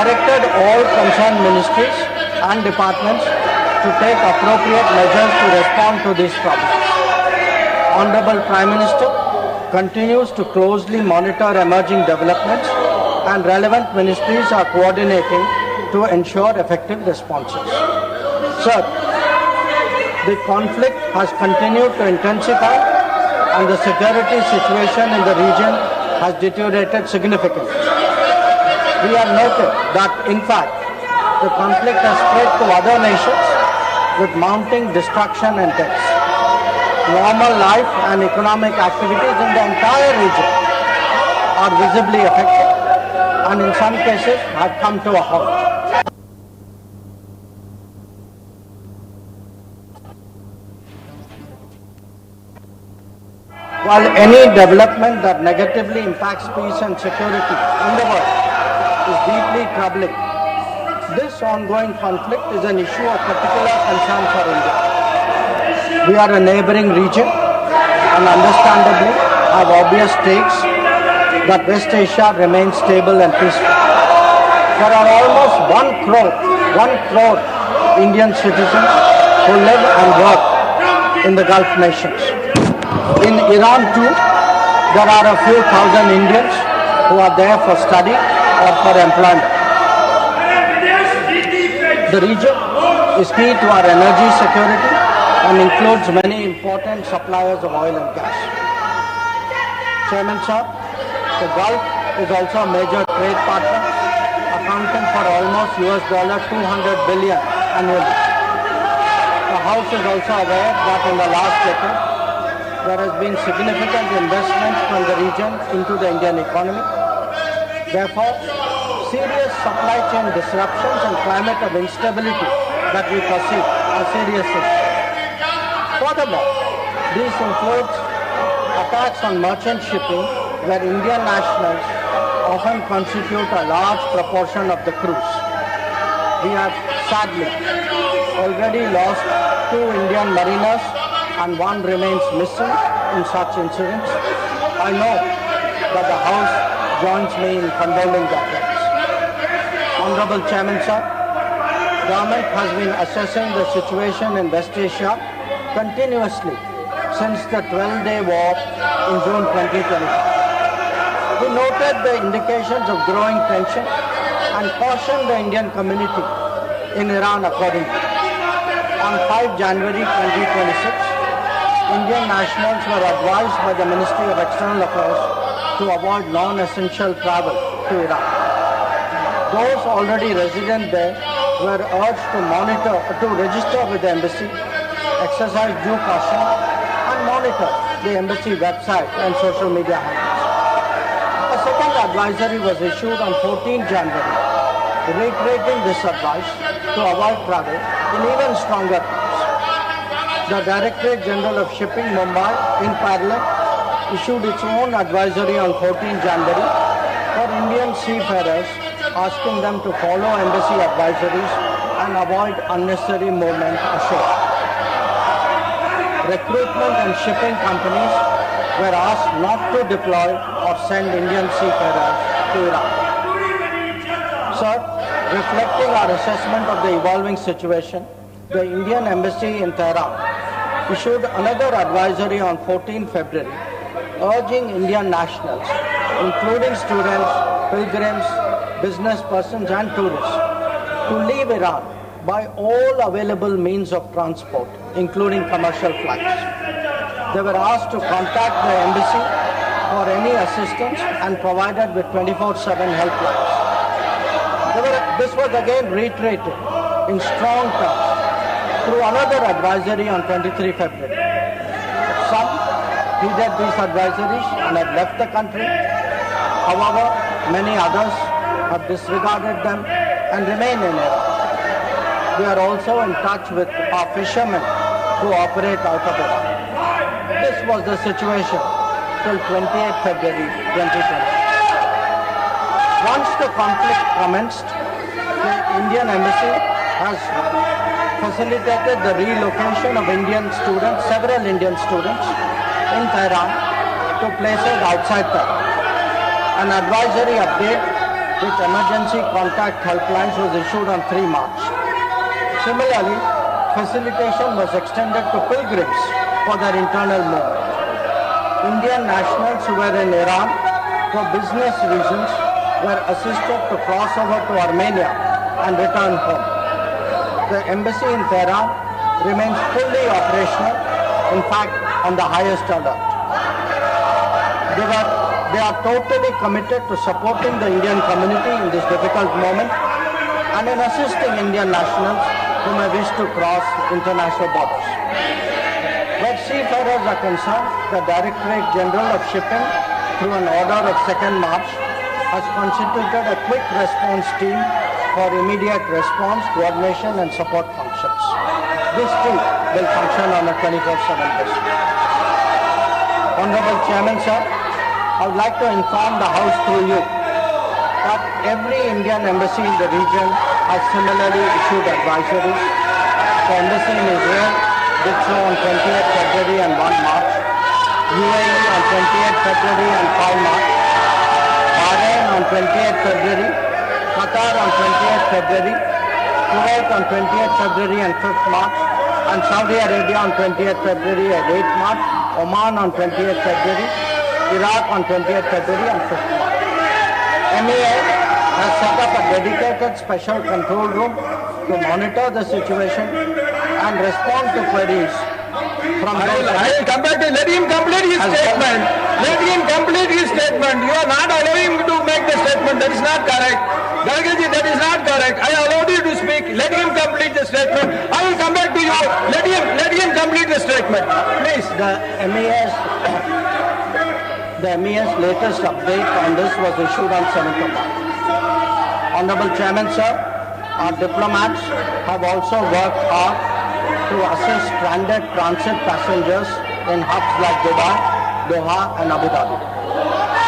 directed all concerned ministries and departments to take appropriate measures to respond to these problems. Honorable Prime Minister continues to closely monitor emerging developments and relevant ministries are coordinating to ensure effective responses. Sir, the conflict has continued to intensify and the security situation in the region has deteriorated significantly. We have noted that, in fact, the conflict has spread to other nations with mounting destruction and deaths. Normal life and economic activities in the entire region are visibly affected and in some cases have come to a halt. While any development that negatively impacts peace and security in the world is deeply troubling, this ongoing conflict is an issue of particular concern for India. We are a neighboring region and understandably have obvious stakes that West Asia remains stable and peaceful. There are almost 1 crore Indian citizens who live and work in the Gulf nations. In Iran too, there are a few thousand Indians who are there for study or for employment. The region is key to our energy security and includes many important suppliers of oil and gas. Chairman sir, the Gulf is also a major trade partner, accounting for almost $200 billion annually. The House is also aware that in the last decade, there has been significant investment from the region into the Indian economy. Therefore, serious supply chain disruptions and climate of instability that we perceive are serious issues. Furthermore, these include attacks on merchant shipping where Indian nationals often constitute a large proportion of the crews. We have sadly already lost 2 Indian mariners and 1 remains missing in such incidents. I know that the House joins me in condoling their deaths. Honorable Chairman sir, Government has been assessing the situation in West Asia continuously since the 12-day war in June 2025. We noted the indications of growing tension and cautioned the Indian community in Iran accordingly. On 5 January 2026, Indian nationals were advised by the Ministry of External Affairs to avoid non-essential travel to Iran. Those already resident there were urged to register with the embassy, exercise due caution, and monitor the embassy website and social media handles. A second advisory was issued on 14 January, reiterating this advice to avoid travel in even stronger terms. The Directorate General of Shipping, Mumbai, in parallel, issued its own advisory on 14 January for Indian seafarers, asking them to follow embassy advisories and avoid unnecessary movement ashore. Recruitment and shipping companies were asked not to deploy or send Indian seafarers to Iran. Sir, reflecting our assessment of the evolving situation, the Indian Embassy in Tehran issued another advisory on 14 February, urging Indian nationals, including students, pilgrims, business persons and tourists, to leave Iran by all available means of transport, including commercial flights. They were asked to contact the embassy for any assistance and provided with 24/7 helplines. This was again reiterated in strong terms through another advisory on 23 February. Some heeded these advisories and have left the country. However, many others have disregarded them and remain in Iran. We are also in touch with our fishermen who operate out of Iran. This was the situation till 28 February 2020. Once the conflict commenced, the Indian Embassy has facilitated the relocation of several Indian students in Tehran to places outside Tehran. An advisory update with emergency contact helplines was issued on 3 March. Similarly, facilitation was extended to pilgrims for their internal movement. Indian nationals who were in Iran for business reasons were assisted to cross over to Armenia and return home. The embassy in Tehran remains fully operational, in fact, on the highest alert. They are totally committed to supporting the Indian community in this difficult moment and in assisting Indian nationals who may wish to cross international borders. Where seafarers are concerned, the Directorate General of Shipping, through an order of 2nd March, has constituted a quick response team for immediate response, coordination and support functions. This team will function on a 24/7 basis. Honorable Chairman, sir, I would like to inform the House through you that every Indian embassy in the region has similarly issued advisories. The embassy in Israel did so on 28th February and 1 March, UAE on 28th February and 5 March, Bahrain on 28th February, Qatar on 28th February, Kuwait on 28th February and 5th March, and Saudi Arabia on 20th February and 8th March, Oman on 20th February, Iraq on 20th February and 5th March. MEA has set up a dedicated special control room to monitor the situation and respond to queries from those. I will come back to let him complete his statement. Let him complete his statement. You are not allowing him to make the statement. That is not correct. Gargaji, that is not correct. I allowed you to speak. Let him complete the statement. I will come back to you. Let him complete the statement. Please. The MEA's latest update on this was issued on 7th of March. Honorable Chairman, sir, our diplomats have also worked hard to assist stranded transit passengers in hubs like Dubai, Doha and Abu Dhabi.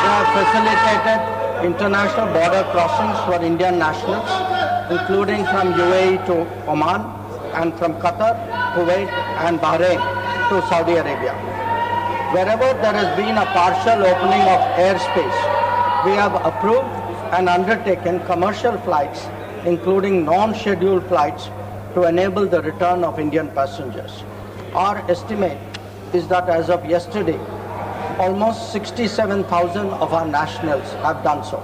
They have facilitated international border crossings for Indian nationals, including from UAE to Oman and from Qatar, Kuwait and Bahrain to Saudi Arabia. Wherever there has been a partial opening of airspace, we have approved and undertaken commercial flights, including non-scheduled flights, to enable the return of Indian passengers. Our estimate is that as of yesterday, almost 67,000 of our nationals have done so.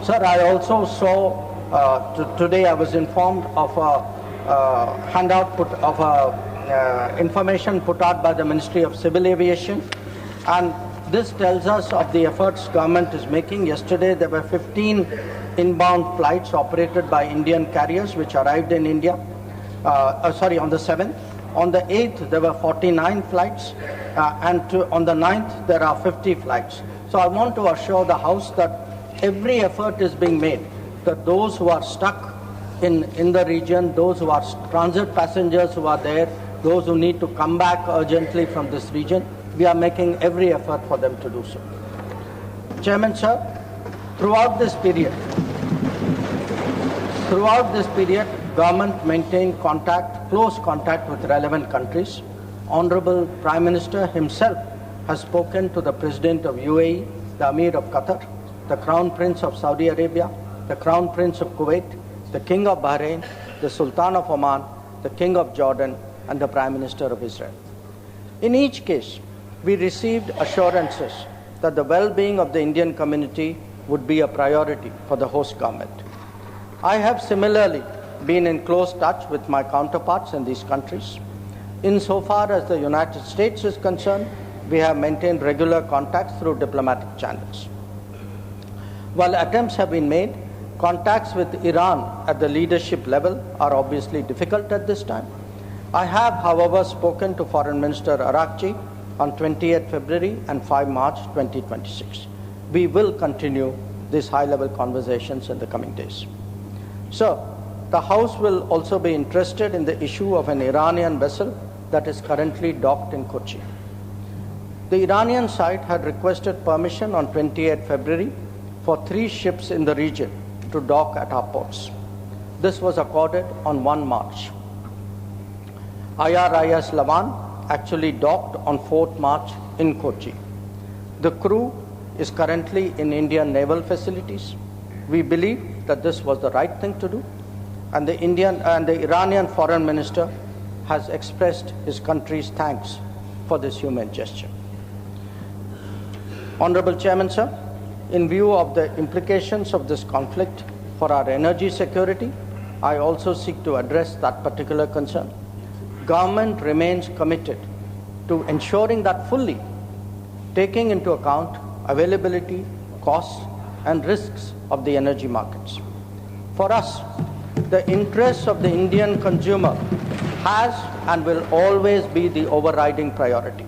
Sir, I also saw, today I was informed of a handout information put out by the Ministry of Civil Aviation, and this tells us of the efforts government is making. Yesterday there were 15 inbound flights operated by Indian carriers which arrived in India, on the 7th. On the 8th there were 49 flights and on the 9th there are 50 flights. So I want to assure the House that every effort is being made that those who are stuck in the region, those who are transit passengers who are there, those who need to come back urgently from this region, we are making every effort for them to do so. Chairman, sir, throughout this period, government maintained close contact with relevant countries. Honorable Prime Minister himself has spoken to the President of UAE, the Amir of Qatar, the Crown Prince of Saudi Arabia, the Crown Prince of Kuwait, the King of Bahrain, the Sultan of Oman, the King of Jordan, and the Prime Minister of Israel. In each case, we received assurances that the well-being of the Indian community would be a priority for the host government. I have similarly been in close touch with my counterparts in these countries. Insofar as the United States is concerned, we have maintained regular contacts through diplomatic channels. While attempts have been made, contacts with Iran at the leadership level are obviously difficult at this time. I have, however, spoken to Foreign Minister Arakchi on 28th February and 5 March 2026. We will continue these high-level conversations in the coming days. So, the House will also be interested in the issue of an Iranian vessel that is currently docked in Kochi. The Iranian side had requested permission on 28th February for 3 ships in the region to dock at our ports. This was accorded on 1 March. IRIS Lavan actually docked on 4th March in Kochi. The crew is currently in Indian naval facilities. We believe that this was the right thing to do, and the Iranian foreign minister has expressed his country's thanks for this humane gesture. Honorable Chairman, sir, in view of the implications of this conflict for our energy security, I also seek to address that particular concern. Government remains committed to ensuring that fully, taking into account availability, costs, and risks of the energy markets. For us, the interests of the Indian consumer has and will always be the overriding priority.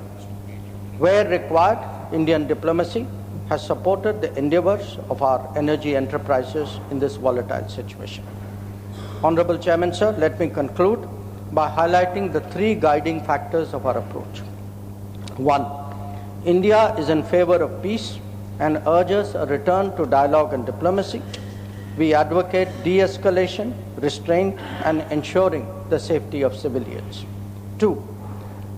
Where required, Indian diplomacy has supported the endeavors of our energy enterprises in this volatile situation. Honorable Chairman, sir, let me conclude by highlighting the three guiding factors of our approach. 1. India is in favor of peace and urges a return to dialogue and diplomacy. We advocate de-escalation, restraint, and ensuring the safety of civilians. 2.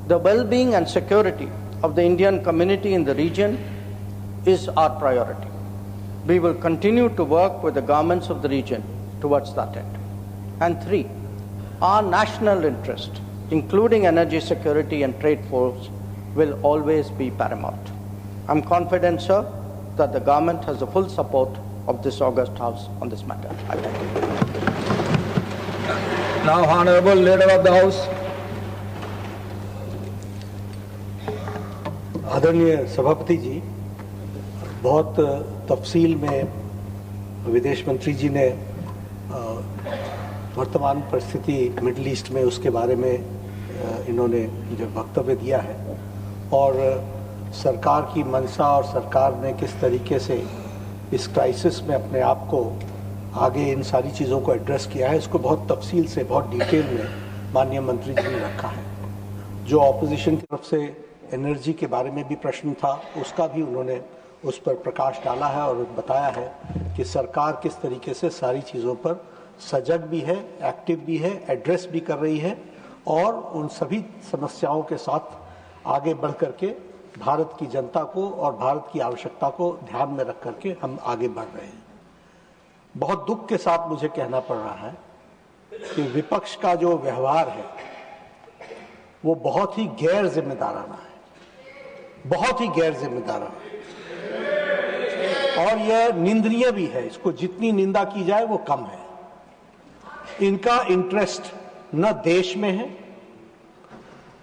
The well-being and security of the Indian community in the region is our priority. We will continue to work with the governments of the region towards that end. And 3. Our national interest, including energy security and trade flows, will always be paramount. I'm confident, sir, that the government has the full support of this august House on this matter. I thank you. Now, Honorable Leader of the House. आदरणीय सभापति जी, बहुत तफसील में विदेश मंत्री जी ने वर्तमान परिस्थिति मिडिल ईस्ट में उसके बारे में इन्होंने जो वक्तव्य दिया है और सरकार की मंशा और सरकार ने किस तरीके से इस क्राइसिस में अपने आप को आगे इन सारी चीज़ों को एड्रेस किया है, इसको बहुत तफसील से बहुत डिटेल में माननीय मंत्री जी ने रखा है। जो ऑपोजिशन की तरफ से एनर्जी के बारे में भी प्रश्न था, उसका भी उन्होंने उस पर प्रकाश डाला है और बताया है कि सरकार किस तरीके से सारी चीज़ों पर सजग भी है, एक्टिव भी है, एड्रेस भी कर रही है और उन सभी समस्याओं के साथ आगे बढ़ करके भारत की जनता को और भारत की आवश्यकता को ध्यान में रख करके हम आगे बढ़ रहे हैं। बहुत दुख के साथ मुझे कहना पड़ रहा है कि विपक्ष का जो व्यवहार है वो बहुत ही गैर जिम्मेदाराना है, बहुत ही गैर जिम्मेदाराना और यह निंदनीय भी है। इसको जितनी निंदा की जाए वो कम है। इनका इंटरेस्ट न देश में है,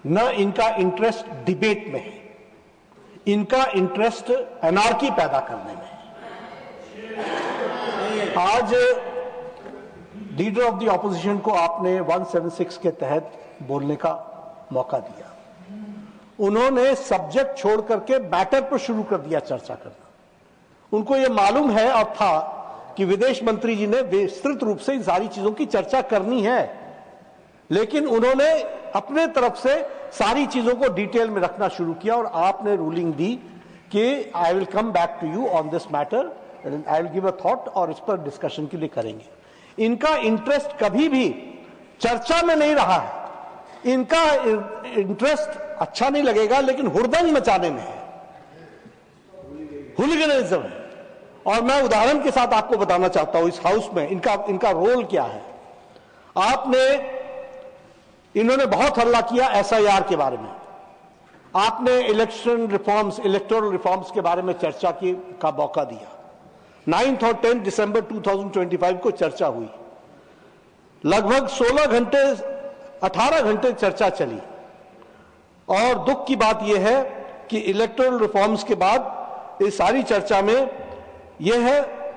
न इनका इंटरेस्ट डिबेट में है, इनका इंटरेस्ट एनार्की पैदा करने में है। आज लीडर ऑफ द ऑपोजिशन को आपने 176 के तहत बोलने का मौका दिया। उन्होंने सब्जेक्ट छोड़ करके मैटर पर शुरू कर दिया चर्चा करना। उनको यह मालूम है और था कि विदेश मंत्री जी ने विस्तृत रूप से इन सारी चीजों की चर्चा करनी है, लेकिन उन्होंने अपने तरफ से सारी चीजों को डिटेल में रखना शुरू किया और आपने रूलिंग दी कि I will come back to you on this matter, I will give a thought और इस पर डिस्कशन के लिए करेंगे। इनका इंटरेस्ट कभी भी चर्चा में नहीं रहा है। इनका इंटरेस्ट अच्छा नहीं लगेगा लेकिन हुड़दंग मचाने में है, हुलिगनिज्म है। और मैं उदाहरण के साथ आपको बताना चाहता हूं इस हाउस में इनका रोल क्या है। इन्होंने बहुत हल्ला किया एसआईआर के बारे में। आपने इलेक्शन रिफॉर्म्स, इलेक्टोरल रिफॉर्म्स के बारे में चर्चा का मौका दिया। 9 और 10 दिसंबर 2025 को चर्चा हुई। लगभग 18 घंटे चर्चा चली और दुख की बात यह है कि इलेक्टोरल रिफॉर्म्स के बाद इस सारी चर्चा में यह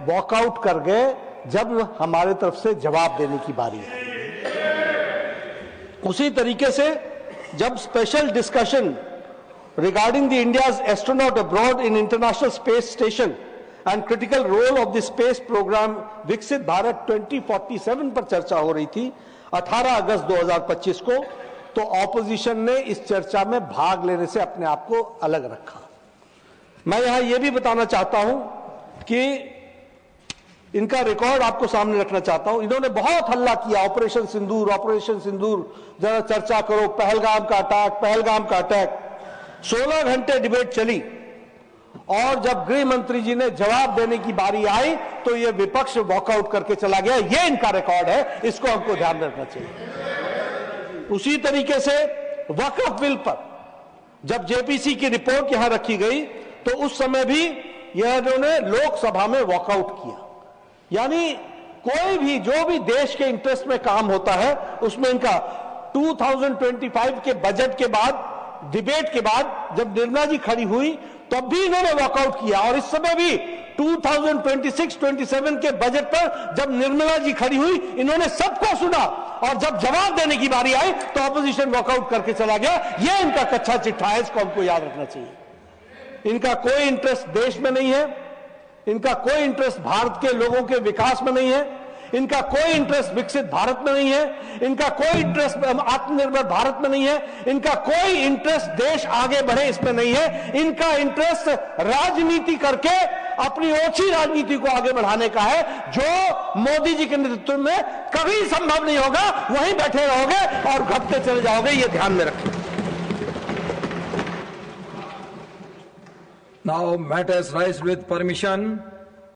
वॉकआउट कर गए जब हमारे तरफ से जवाब देने की बारी है। उसी तरीके से जब special discussion regarding the India's astronaut abroad in international space station and critical role of the space program विकसित भारत 2047 पर चर्चा हो रही थी 18 अगस्त 2025 को, तो ऑपोजिशन ने इस चर्चा में भाग लेने से अपने आप को अलग रखा। मैं यहां यह भी बताना चाहता हूं कि इनका रिकॉर्ड आपको सामने रखना चाहता हूं। इन्होंने बहुत हल्ला किया, ऑपरेशन सिंदूर, ऑपरेशन सिंदूर, जरा चर्चा करो, पहलगाम का अटैक, पहलगाम का अटैक। 16 घंटे डिबेट चली और जब गृह मंत्री जी ने जवाब देने की बारी आई तो ये विपक्ष वॉकआउट करके चला गया। ये इनका रिकॉर्ड है, इसको हमको ध्यान रखना चाहिए। उसी तरीके से वक्फ बिल पर जब जेपीसी की रिपोर्ट यहां रखी गई तो उस समय भी इन्होंने लोकसभा में वॉकआउट किया। यानी कोई भी जो भी देश के इंटरेस्ट में काम होता है उसमें इनका 2025 के बजट के बाद, डिबेट के बाद जब निर्मला जी खड़ी हुई तब भी इन्होंने वॉकआउट किया, और इस समय भी 2026-27 के बजट पर जब निर्मला जी खड़ी हुई इन्होंने सबको सुना, और जब जवाब देने की बारी आई तो ऑपोजिशन वॉकआउट करके चला गया। यह इनका कच्चा चिट्ठा है, इसको हमको याद रखना चाहिए। इनका कोई इंटरेस्ट देश में नहीं है, इनका कोई इंटरेस्ट भारत के लोगों के विकास में नहीं है, इनका कोई इंटरेस्ट विकसित भारत में नहीं है, इनका कोई इंटरेस्ट आत्मनिर्भर भारत में नहीं है, इनका कोई इंटरेस्ट देश आगे बढ़े इसमें नहीं है। इनका इंटरेस्ट राजनीति करके अपनी ओछी राजनीति को आगे बढ़ाने का है, जो मोदी जी के नेतृत्व में कभी संभव नहीं होगा। वहीं बैठे रहोगे और घटते चले जाओगे, ये ध्यान में रखें। Now matters raised with permission